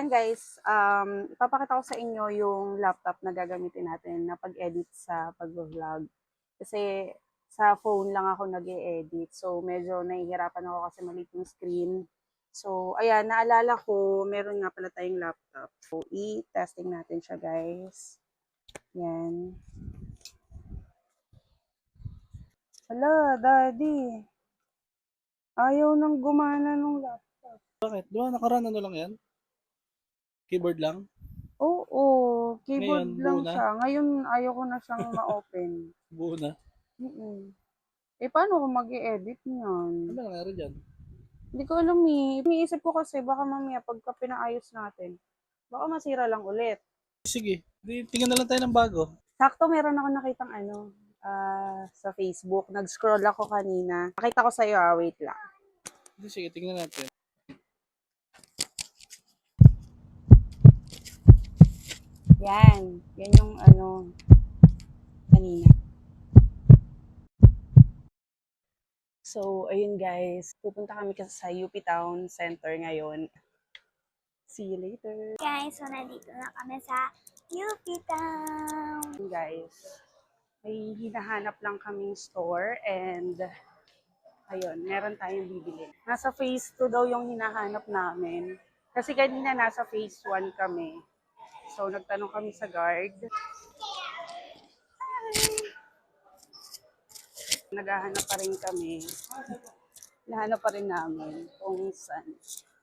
ayan guys, ipapakita ko sa inyo yung laptop na gagamitin natin na pag-edit sa pag-vlog. Kasi sa phone lang ako nag-e-edit. So, medyo nahihirapan ako kasi maliit yung screen. So, ayan, naalala ko, meron nga pala tayong laptop. So, i-testing natin siya guys. Yan. Hala, daddy. Ayaw nang gumana nung laptop. Bakit? Di ba nakaraan ano lang yan? Keyboard lang? Oo, keyboard Ngayon, buo lang na? siya. Ngayon, ayaw ko na siyang ma-open. Buo na? Paano ko mag-i-edit niyan? Ano nangyari dyan? Hindi ko alam eh. Iniisip ko kasi baka mamaya pagka pinaayos natin, baka masira lang ulit. Sige, tingnan na lang tayo ng bago. Sakto meron ako nakitang sa Facebook. Nag-scroll ako kanina. Nakita ko sa'yo wait lang. Sige, tingnan natin. Yan yung kanina. So, ayun guys, pupunta kami kasi sa UP Town Center ngayon. See you later. Guys, so nandito na kami sa UP Town. Guys, may hinahanap lang kaming store and ayun, meron tayong bibili. Nasa phase 2 daw yung hinahanap namin. Kasi kanina nasa phase 1 kami. So, nagtanong kami sa guard. Naghahanap pa rin kami. Nahanap pa rin namin kung saan.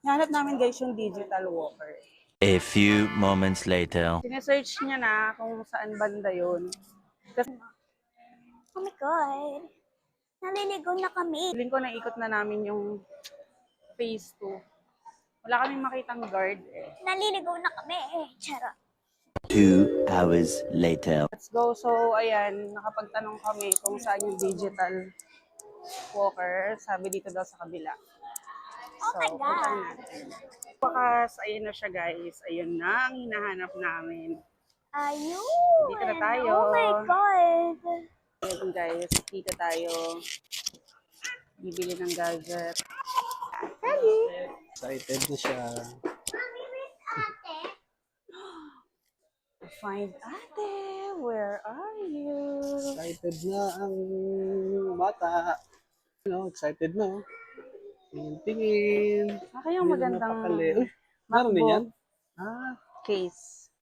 Nahanap namin guys yung digital walker. A few moments later. Sinesearch niya na kung saan banda yun. Kasi Oh my God. Naliligaw na kami. feeling ko naikot na namin yung phase 2. Wala kaming makitang guard eh. Naliligaw na kami. Charot. 2 hours later. Let's go. So, ayan, nakapagtanong kami kung saan yung digital walker. Sabi dito daw sa kabila. Oh my God. puntahan natin. Bakas, ayun na siya guys. Ayun na ang hinahanap namin. Ayun. Dito na tayo. Oh my God. Ayun guys, dito tayo. Bibili ng gadget. Excited na siya. Find ate, where are you? Excited na ang bata. Excited na. Tingin. Kaya yung magandang Uy, meron din yan? case.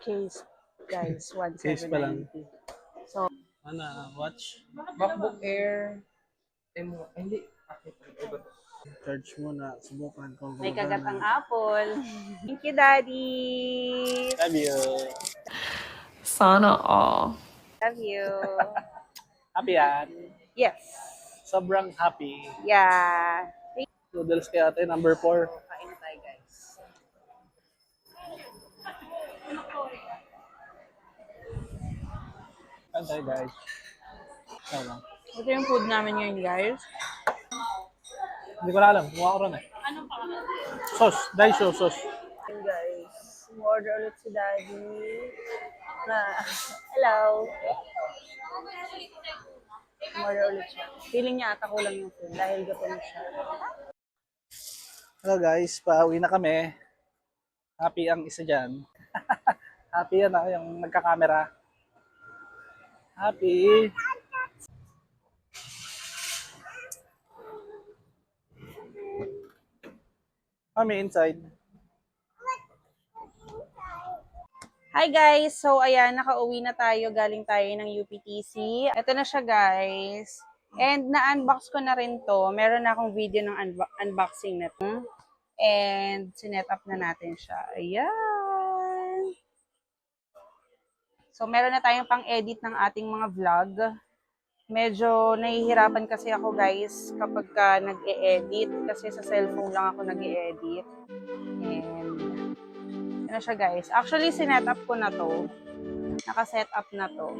Case, guys, Case pa lang. 1,790. So, Watch. MacBook Air M1. Ay, hindi. Charge muna. Subukan kung may kagatang apple. Thank you, Daddy. Love you. Sana all. Love you. Happy yan. Yes. Sobrang happy. Yeah. Noodles kaya ate, number 4. Kain tayo, guys. Kain tayo guys. Tama. Ito yung food namin ngayon, guys. Hindi ko na alam. Mukha ko ron eh. Anong pangalan? Sauce. Daiso sauce. And guys, order ulit si Daddy. Hello. Order ulit siya. Feeling niya ata kulang yung food dahil gutom siya. Hello guys, pauwi na kami. Happy ang isa dyan. Happy yan yung nagka-camera. Happy. Kami inside. Hi guys! So ayan, nakauwi na tayo. Galing tayo ng UPTC. Ito na siya guys. And na-unbox ko na rin to. Meron na akong video ng unboxing na to. And sinet up na natin siya. Ayan! So meron na tayong pang-edit ng ating mga vlog. Medyo nahihirapan kasi ako guys kapag nag-e-edit. Kasi sa cellphone lang ako nag-e-edit. And ano siya guys. Actually, sinet up ko na to. Naka-set up na to.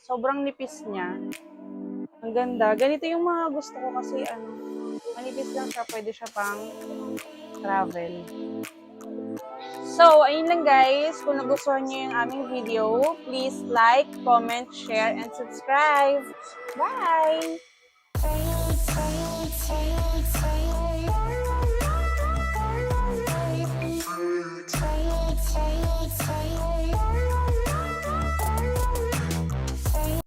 Sobrang nipis niya. Ang ganda. Ganito yung mga gusto ko kasi manipis lang siya. Pwede siya pang travel. So, So, ayun lang guys. Kung nagustuhan niyo yung aming video, please like, comment, share, and subscribe. Bye!